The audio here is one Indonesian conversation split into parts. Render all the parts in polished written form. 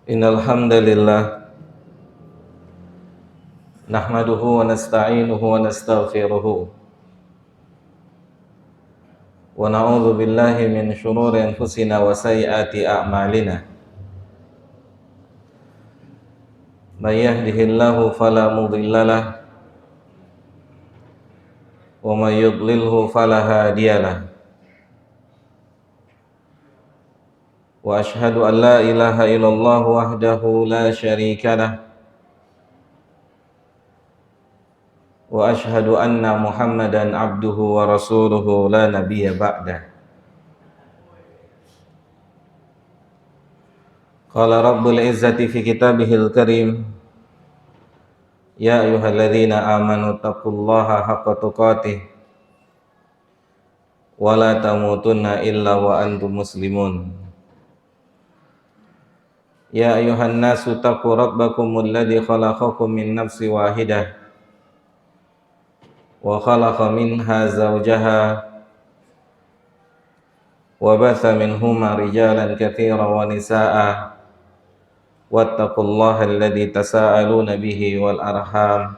Innal hamdalillah nahmaduhu wa nasta'inuhu wa nastaghfiruh wa na'udzu billahi min shururi anfusina wa sayyiati a'malina. May yahdihillahu fala mudhillalah wa may yudlilhu fala hadiyalah. Wa ashhadu an la ilaha illallah wahdahu la syarikalah wa ashhadu anna Muhammadan abduhu wa rasuluhu la nabiyya ba'dah. Qala rabbul izzati fi kitabihil karim, ya ayyuhalladzina amanu taqullaha haqqa tuqatih wa la tamutunna illa wa antum muslimun. Ya ayuhan nasu taqu rabbakumul ladzi khalaqakum min nafsin wahidah wa khalaqa minha zawjaha wa batha minhuma rijalan katsiran wa nisaa'a wattaqullaha alladzi tasaaluna bihi wal arham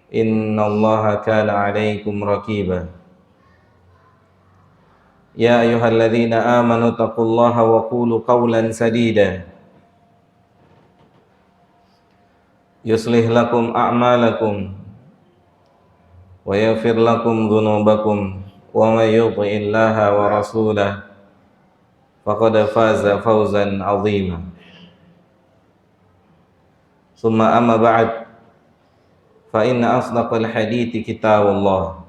innallaha kana 'alaikum raqiba. Ya ayyuhalladzina amanu taqullaha wa qulu qawlan sadida yuslih lakum a'malakum wa yaghfir lakum dhunubakum wa may yuti'illaha wa rasulahu faqad faza fawzan 'azima. Summa amma ba'd, fa inna asdaqal hadithi kitabullah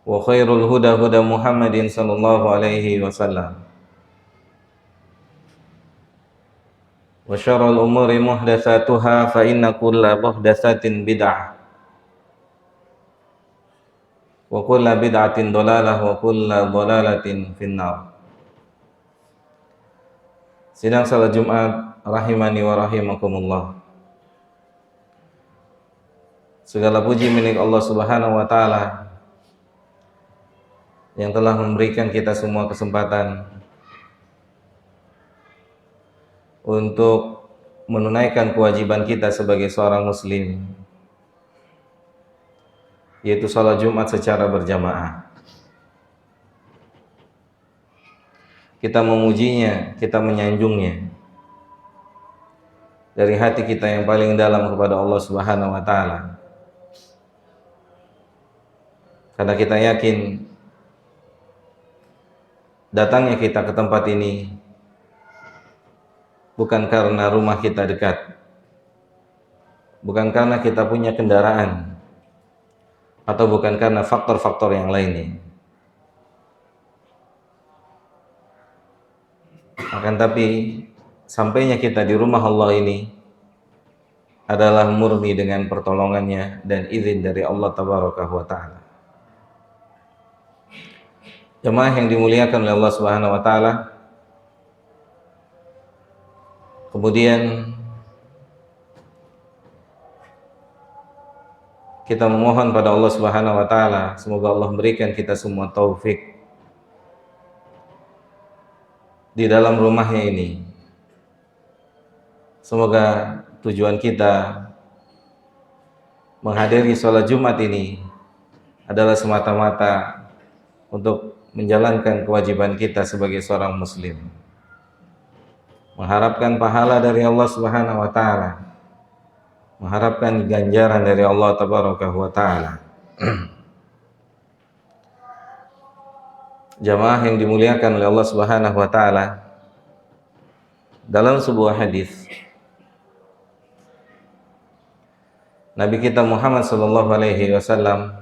wa khairul huda huda Muhammadin sallallahu alaihi wasallam wa syarrul umuri muhdatsatuha fa inna kulla muhdatsatin bid'ah wa kulla bid'atin dhalalah wa kulla dhalalatin finnar. Sidang salat Jumat rahimani wa rahimakumullah. Segala puji milik Allah Subhanahu wa taala yang telah memberikan kita semua kesempatan untuk menunaikan kewajiban kita sebagai seorang muslim, yaitu salat Jumat secara berjamaah. Kita memujinya, kita menyanjungnya dari hati kita yang paling dalam kepada Allah Subhanahu wa taala. Karena kita yakin datangnya kita ke tempat ini bukan karena rumah kita dekat, bukan karena kita punya kendaraan, atau bukan karena faktor-faktor yang lainnya. Akan tapi sampainya kita di rumah Allah ini adalah murni dengan pertolongannya dan izin dari Allah Tabaraka wa Ta'ala. Jemaah yang dimuliakan oleh Allah Subhanahu wa taala, kemudian kita memohon pada Allah Subhanahu wa taala semoga Allah memberikan kita semua taufik di dalam rumahnya ini. Semoga tujuan kita menghadiri sholat Jumat ini adalah semata-mata untuk menjalankan kewajiban kita sebagai seorang muslim, mengharapkan pahala dari Allah Subhanahu wa taala, mengharapkan ganjaran dari Allah Tabaraka wa taala. Jamaah yang dimuliakan oleh Allah Subhanahu wa taala, dalam sebuah hadis Nabi kita Muhammad sallallahu alaihi wasallam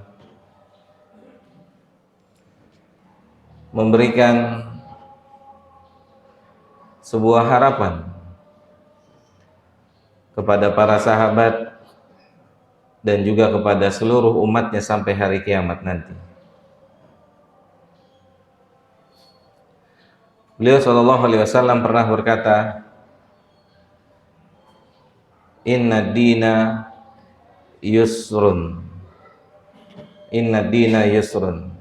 memberikan sebuah harapan kepada para sahabat dan juga kepada seluruh umatnya sampai hari kiamat nanti. Beliau sallallahu alaihi wasallam pernah berkata, "Inna dina yusrun. Inna dina yusrun."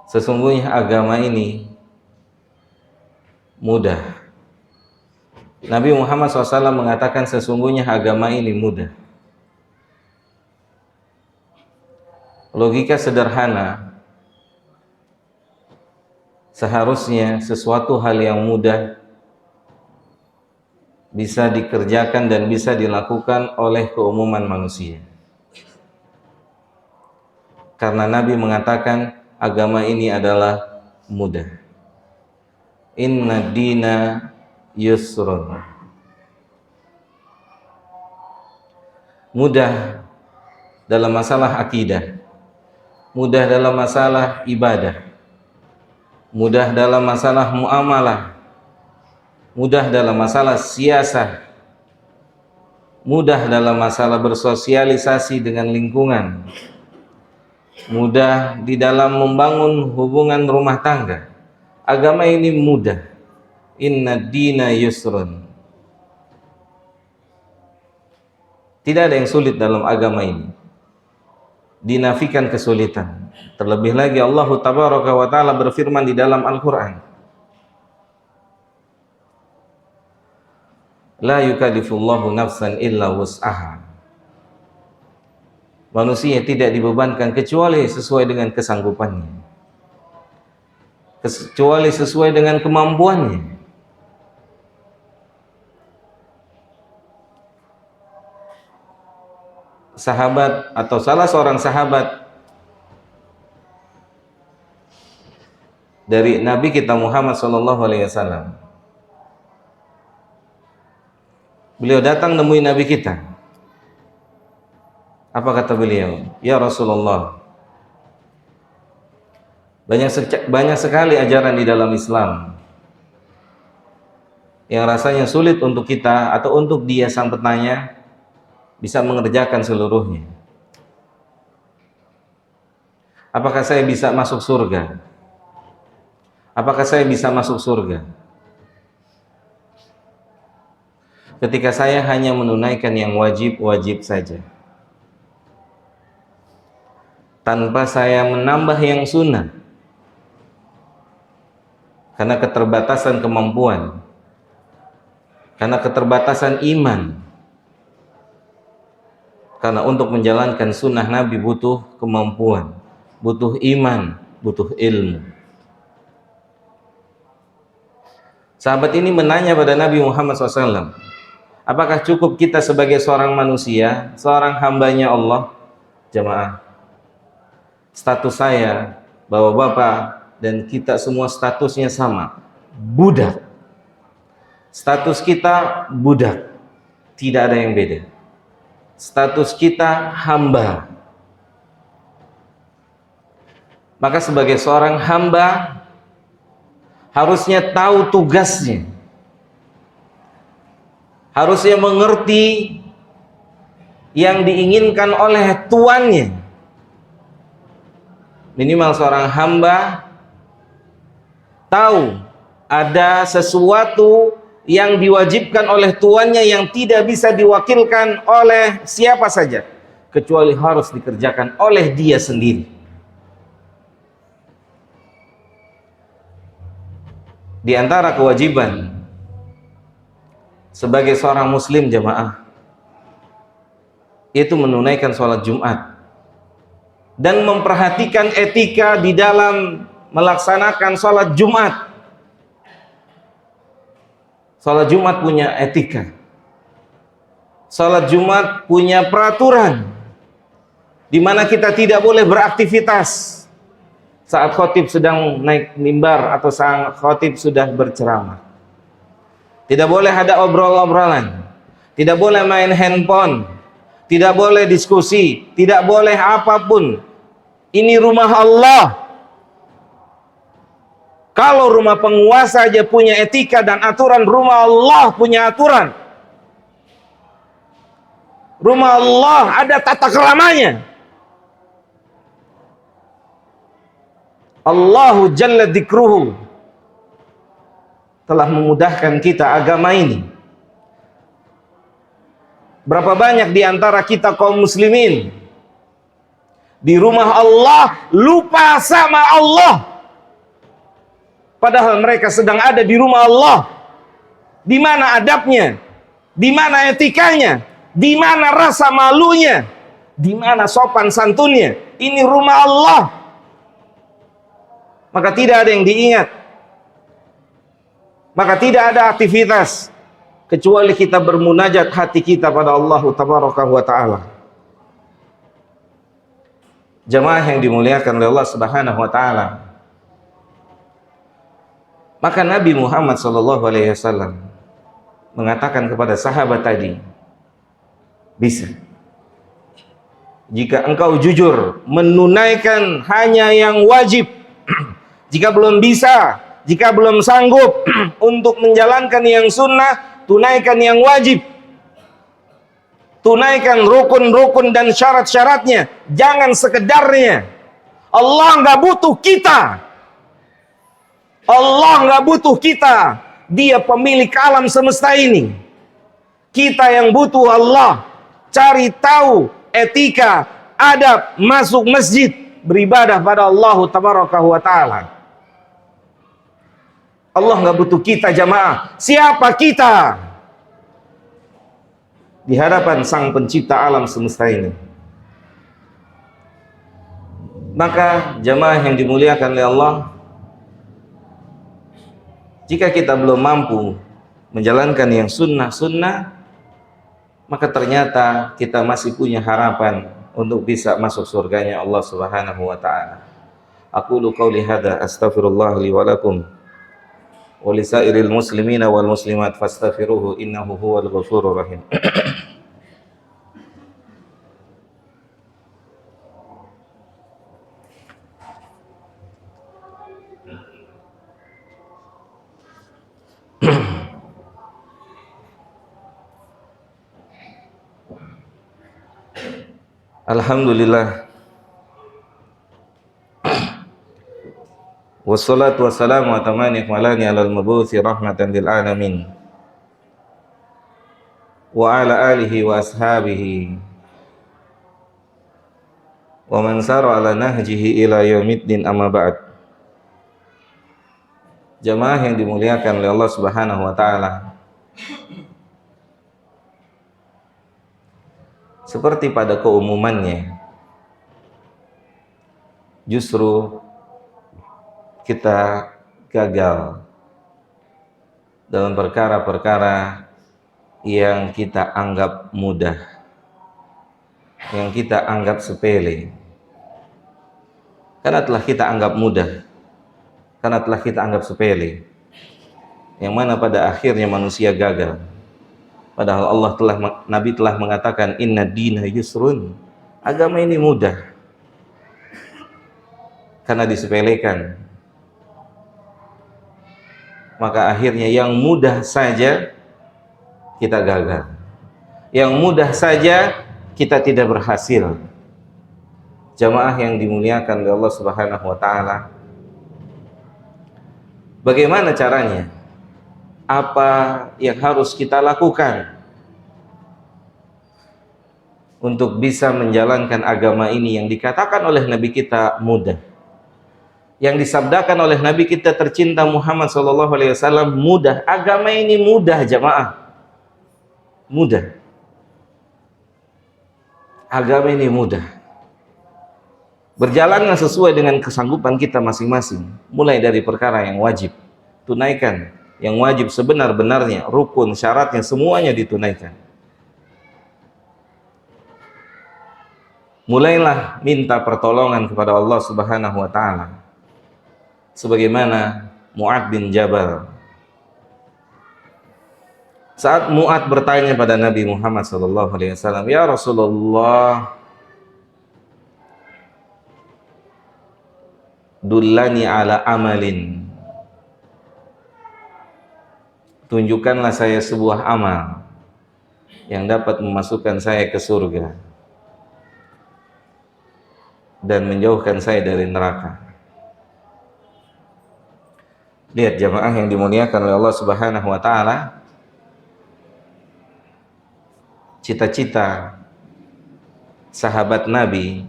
Sesungguhnya agama ini mudah. Nabi Muhammad SAW mengatakan sesungguhnya agama ini mudah. Logika sederhana, seharusnya sesuatu hal yang mudah bisa dikerjakan dan bisa dilakukan oleh keumuman manusia. Karena Nabi mengatakan agama ini adalah mudah. Inna dina yusrun. Mudah dalam masalah akidah, mudah dalam masalah ibadah, mudah dalam masalah muamalah, mudah dalam masalah siasah, mudah dalam masalah bersosialisasi dengan lingkungan, mudah di dalam membangun hubungan rumah tangga. Agama ini mudah. Inna dina yusrun. Tidak ada yang sulit dalam agama ini. Dinafikan kesulitan. Terlebih lagi Allah Tabaraka wa Ta'ala berfirman di dalam Al-Quran, la yukallifullahu nafsan illa wus'aha. Manusia tidak dibebankan kecuali sesuai dengan kesanggupannya, kecuali sesuai dengan kemampuannya. Sahabat atau salah seorang sahabat dari Nabi kita Muhammad SAW, beliau datang nemui Nabi kita. Apa kata beliau? Ya Rasulullah, banyak sekali ajaran di dalam Islam yang rasanya sulit untuk kita atau untuk dia sang petanya bisa mengerjakan seluruhnya. Apakah saya bisa masuk surga? Apakah saya bisa masuk surga ketika saya hanya menunaikan yang wajib-wajib saja, tanpa saya menambah yang sunnah karena keterbatasan kemampuan, karena keterbatasan iman? Karena untuk menjalankan sunnah Nabi butuh kemampuan, butuh iman, butuh ilmu. Sahabat ini menanya pada Nabi Muhammad SAW, apakah cukup kita sebagai seorang manusia, seorang hambanya Allah? Jamaah, status saya, bapak-bapak, dan kita semua statusnya sama, budak. Status kita budak, tidak ada yang beda. Status kita hamba. Maka sebagai seorang hamba harusnya tahu tugasnya, harusnya mengerti yang diinginkan oleh tuannya. Minimal seorang hamba tahu ada sesuatu yang diwajibkan oleh tuannya yang tidak bisa diwakilkan oleh siapa saja, kecuali harus dikerjakan oleh dia sendiri. Di antara kewajiban sebagai seorang muslim jamaah, itu menunaikan sholat Jumat dan memperhatikan etika di dalam melaksanakan sholat Jumat. Salat Jumat punya etika. Salat Jumat punya peraturan di mana kita tidak boleh beraktivitas saat khatib sedang naik mimbar atau saat khatib sudah berceramah. Tidak boleh ada obrol-obrolan, tidak boleh main handphone, tidak boleh diskusi, tidak boleh apapun. Ini rumah Allah. Kalau rumah penguasa aja punya etika dan aturan, rumah Allah punya aturan. Rumah Allah ada tata keramanya. Allahu Jalla Dzikruhu telah memudahkan kita agama ini. Berapa banyak di antara kita kaum muslimin di rumah Allah lupa sama Allah. Padahal mereka sedang ada di rumah Allah. Di mana adabnya? Di mana etikanya? Di mana rasa malunya? Di mana sopan santunnya? Ini rumah Allah. Maka tidak ada yang diingat. Maka tidak ada aktivitas kecuali kita bermunajat hati kita pada Allah Tabaraka wa Ta'ala. Jamaah yang dimuliakan oleh Allah Subhanahu wa Ta'ala. Maka Nabi Muhammad sallallahu alaihi wasallam mengatakan kepada sahabat tadi, bisa jika engkau jujur menunaikan hanya yang wajib. Jika belum bisa, jika belum sanggup untuk menjalankan yang sunnah, tunaikan yang wajib. Tunaikan rukun-rukun dan syarat-syaratnya, jangan sekedarnya. Allah nggak butuh kita. Allah nggak butuh kita. Dia pemilik alam semesta ini. Kita yang butuh Allah. Cari tahu etika, adab, masuk masjid, beribadah pada Allah Tabaraka wa Ta'ala. Allah nggak butuh kita, jamaah. Siapa kita? Di hadapan Sang Pencipta alam semesta ini. Maka jamaah yang dimuliakan oleh Allah, jika kita belum mampu menjalankan yang sunnah-sunnah, maka ternyata kita masih punya harapan untuk bisa masuk surganya Allah Subhanahu wa Ta'ala. Aqulu qauli hadza astaghfirullah li wa lakum wa lisairil muslimina wal muslimat fastaghfiruhu innahu huwal ghafurur rahim. Alhamdulillah. Wassalatu wassalamu alal mabuthi rahmatan lil alamin. Wa ala alihi wa ashabihi wa man sara ala nahjihi ila yaumiddin, amma ba'd. Jamaah yang dimuliakan oleh Allah Subhanahu wa Ta'ala, seperti pada keumumannya, justru kita gagal dalam perkara-perkara yang kita anggap mudah, yang kita anggap sepele. Karena telah kita anggap mudah, karena telah kita anggap sepele, yang mana pada akhirnya manusia gagal. Padahal Nabi telah mengatakan, inna dina yusrun, agama ini mudah. Karena disepelekan, maka akhirnya yang mudah saja kita gagal, yang mudah saja kita tidak berhasil. Jamaah yang dimuliakan oleh Allah Subhanahu wa Ta'ala, bagaimana caranya? Apa yang harus kita lakukan untuk bisa menjalankan agama ini yang dikatakan oleh Nabi kita mudah, yang disabdakan oleh Nabi kita tercinta Muhammad SAW mudah. Agama ini mudah, jamaah, mudah. Agama ini mudah. Berjalanlah sesuai dengan kesanggupan kita masing-masing. Mulai dari perkara yang wajib, tunaikan yang wajib sebenar-benarnya, rukun, syaratnya, semuanya ditunaikan. Mulailah minta pertolongan kepada Allah Subhanahu wa Ta'ala, sebagaimana Mu'ad bin Jabal. Saat Mu'ad bertanya pada Nabi Muhammad SAW, ya Rasulullah, dullani ala amalin, tunjukkanlah saya sebuah amal yang dapat memasukkan saya ke surga dan menjauhkan saya dari neraka. Lihat jamaah yang dimuliakan oleh Allah Subhanahu wa Ta'ala, cita-cita sahabat Nabi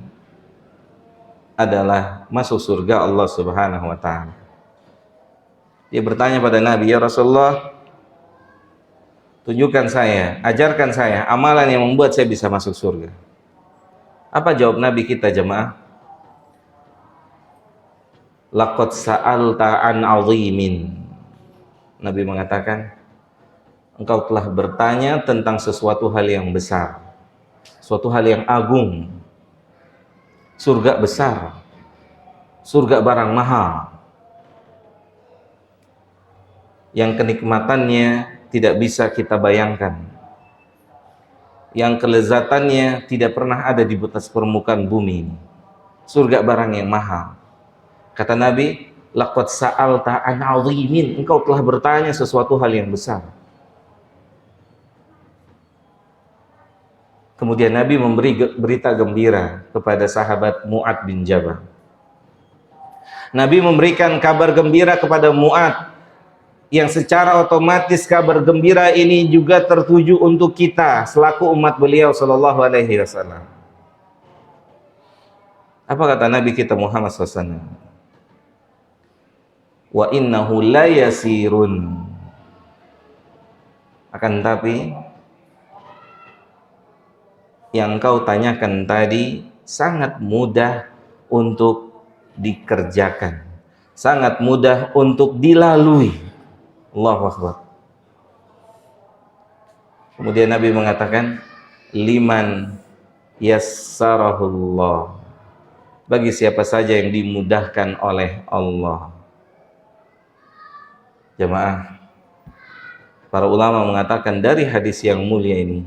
adalah masuk surga Allah Subhanahu wa Ta'ala. Dia bertanya pada Nabi, "Ya Rasulullah, tunjukkan saya, ajarkan saya amalan yang membuat saya bisa masuk surga." Apa jawab Nabi kita jemaah? Laqad sa'alta an 'azimin. Nabi mengatakan, engkau telah bertanya tentang sesuatu hal yang besar, suatu hal yang agung. Surga besar, surga barang mahal, yang kenikmatannya tidak bisa kita bayangkan, yang kelezatannya tidak pernah ada di atas permukaan bumi. Surga barang yang mahal. Kata Nabi, laqad sa'alta an 'azimin, engkau telah bertanya sesuatu hal yang besar. Kemudian Nabi memberi berita gembira kepada sahabat Mu'ad bin Jabal. Nabi memberikan kabar gembira kepada Mu'ad, yang secara otomatis kabar gembira ini juga tertuju untuk kita selaku umat beliau sallallahu alaihi wasallam. Apa kata Nabi kita Muhammad SAW? Wa innahu la yasirun. Akan tapi yang kau tanyakan tadi sangat mudah untuk dikerjakan, sangat mudah untuk dilalui. Allahu Akbar. Kemudian Nabi mengatakan, liman yassarahullah, bagi siapa saja yang dimudahkan oleh Allah. Jemaah, para ulama mengatakan dari hadis yang mulia ini,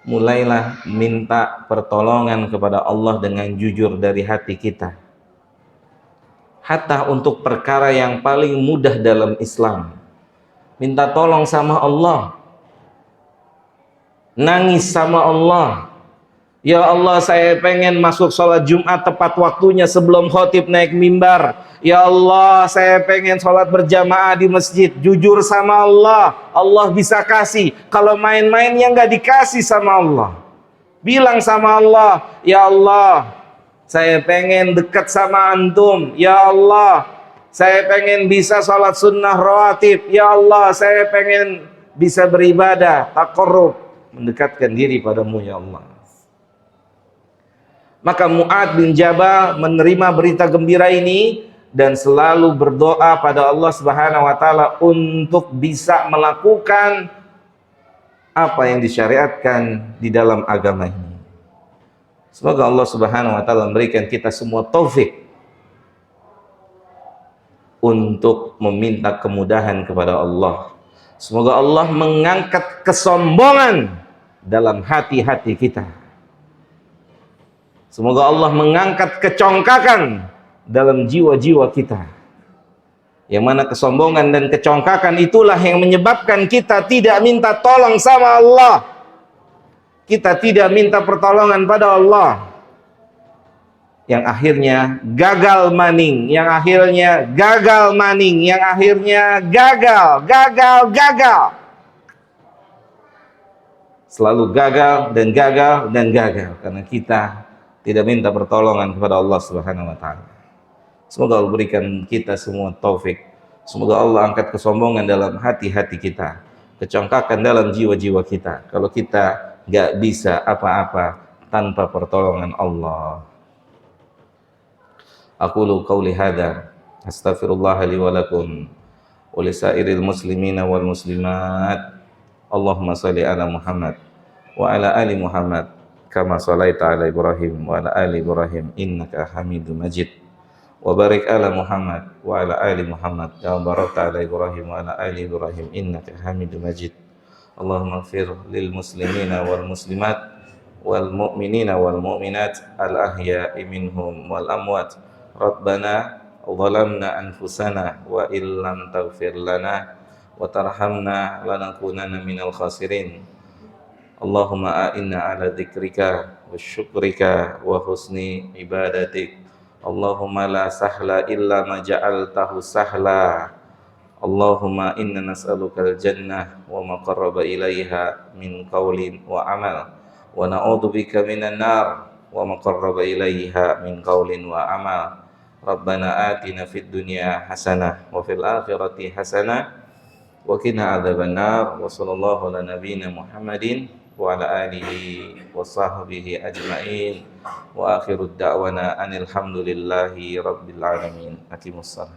mulailah minta pertolongan kepada Allah dengan jujur dari hati kita. Hatta untuk perkara yang paling mudah dalam Islam, minta tolong sama Allah, nangis sama Allah. Ya Allah, saya pengen masuk sholat Jumat tepat waktunya sebelum khotib naik mimbar. Ya Allah, saya pengen sholat berjamaah di masjid. Jujur sama Allah, Allah bisa kasih. Kalau main-main yang gak dikasih sama Allah, bilang sama Allah, ya Allah, saya pengen dekat sama antum. Ya Allah, saya pengen bisa sholat sunnah rawatib. Ya Allah, saya pengen bisa beribadah, taqarrub, mendekatkan diri padamu ya Allah. Maka Mu'ad bin Jabal menerima berita gembira ini dan selalu berdoa pada Allah Subhanahu wa taala untuk bisa melakukan apa yang disyariatkan di dalam agama ini. Semoga Allah Subhanahu wa taala memberikan kita semua taufik untuk meminta kemudahan kepada Allah. Semoga Allah mengangkat kesombongan dalam hati-hati kita. Semoga Allah mengangkat kecongkakan dalam jiwa-jiwa kita. Yang mana kesombongan dan kecongkakan itulah yang menyebabkan kita tidak minta tolong sama Allah. Kita tidak minta pertolongan pada Allah. Yang akhirnya gagal maning, yang akhirnya gagal maning, yang akhirnya gagal. Selalu gagal dan gagal karena kita tidak minta pertolongan kepada Allah Subhanahu wa taala. Semoga Allah berikan kita semua taufik. Semoga Allah angkat kesombongan dalam hati-hati kita, kecongkakan dalam jiwa-jiwa kita. Kalau kita nggak bisa apa-apa tanpa pertolongan Allah. Aqulu qauli hadza, astaghfirullah li wa lakum wa lisairil muslimina wal muslimat. Allahumma shalli ala Muhammad wa ala ali Muhammad kama shalaita ala Ibrahim wa ala ali Ibrahim innaka Hamidum Majid. Wa barik ala Muhammad wa ala ali Muhammad kama barakta ala Ibrahim wa ala ali Ibrahim innaka Hamidum Majid. Allahumma ighfir lil muslimina wal muslimat wal mu'minina wal mu'minat al ahya'i minhum wal amwat. Rabbana zalamna anfusana wa illam taghfir lana wa tarhamna lanakunanna minal khasirin. Allahumma a'inna ala dzikrika wa syukrika wa husni ibadatik. Allahumma la sahla illa ma ja'altahu sahla. Allahumma inna nas'alukal jannah wa ma qarraba ilaiha min qawlin wa amal, wa na'udzubika minan nar wa ma qarraba ilaiha min qawlin wa amal. Rabbana atina fid dunya hasanah wa fil akhirati hasanah wa qina adzabannar. Wa sallallahu ala nabiyyina Muhammadin wa ala alihi wa sahbihi ajma'in. Wa akhirud da'wana anil hamdulillahi rabbil alamin. Aqimussalam.